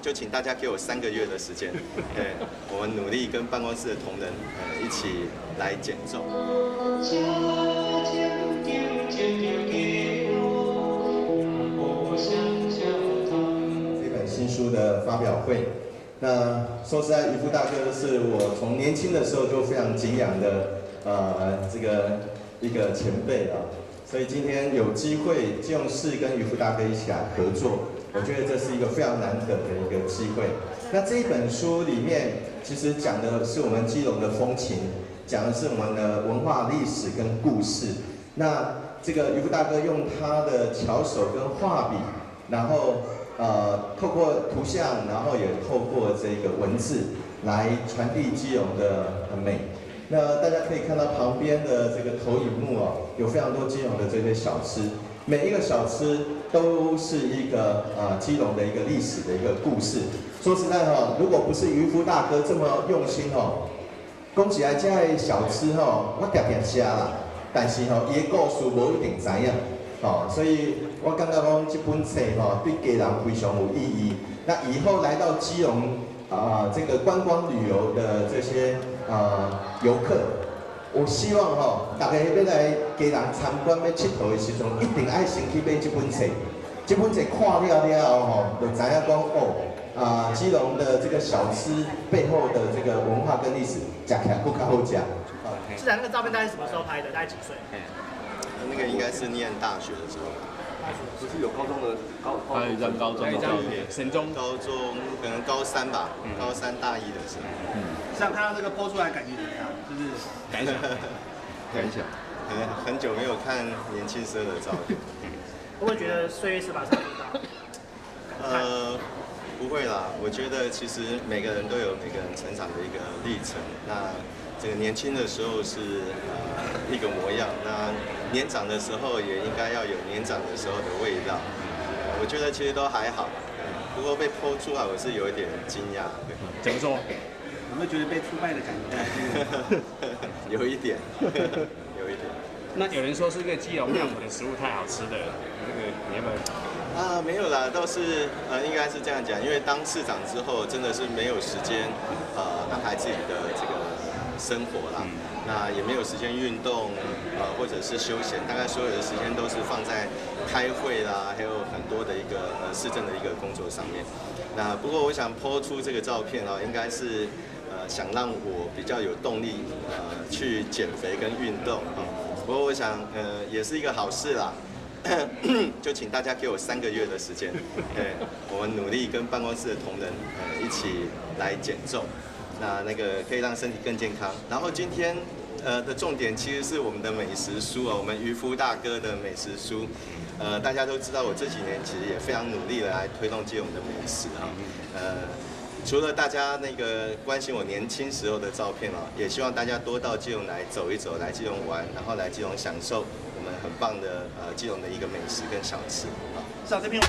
就请大家给我3个月的时间，对，我们努力跟办公室的同仁一起来减重。这本新书的发表会，那说实在，渔夫大哥是我从年轻的时候就非常敬仰的这个一个前辈啊。 所以今天有机会基隆市跟渔夫大哥一起来合作，我觉得这是一个非常难得的一个机会。那这一本书里面其实讲的是我们基隆的风情，讲的是我们的文化历史跟故事。那这个渔夫大哥用他的巧手跟画笔，然后透过图像，然后也透过这个文字来传递基隆的美。 那大家可以看到旁边的这个投影幕哦，有非常多基隆的这些小吃，每一个小吃都是一个基隆的一个历史的一个故事。说实在哈，如果不是渔夫大哥这么用心哦，讲起来这些小吃哈，我常常吃啦，但是哈，伊的故事无一定知影，哦，所以我感觉讲这本册哈，对家人非常有意义。那以后来到基隆这个观光旅游的这些游客，我希望大家要来家人参观要佚佗的时阵，一定爱先去买这本册。这本册看了后就知影讲基隆的这个小吃背后的这个文化跟历史，吃起来更较好吃。市长，那个照片大概是什么时候拍的？大概几岁？那个应该是念大学的时候。 不是有高中的还有一张高中的照片，神中高中可能高3吧，高3大1的时候。这样看到这个播出来感觉怎么样？就是感想，感想。可能很久没有看年轻时候的照片。会不会觉得岁月是把杀猪刀？不会啦，我觉得其实每个人都有每个人成长的一个历程。那这个年轻的时候是一个模样，那年长的时候也应该要有年长的时候的味道。我觉得其实都还好，不过被剖出来我是有一点惊讶。怎么说？有没有觉得被出卖的感觉？有一点，有一点。那有人说是这个基隆庙口的食物太好吃的，这个你要不要？没有啦，倒是应该是这样讲，因为当市长之后，真的是没有时间安排自己的这个生活啦。那也没有时间运动，或者是休闲，大概所有的时间都是放在开会啦，还有很多的一个市政的一个工作上面。那不过我想po出这个照片啊，应该是想让我比较有动力去减肥跟运动啊。不过我想也是一个好事啦。就请大家给我3个月的时间，对，我们努力跟办公室的同仁一起来减重。那个可以让身体更健康。然后今天的重点其实是我们的美食书我们渔夫大哥的美食书。大家都知道我这几年其实也非常努力的来推动基隆的美食除了大家那个关心我年轻时候的照片也希望大家多到基隆来走一走，来基隆玩，然后来基隆享受我们很棒的基隆的一个美食跟小吃是啊，这边。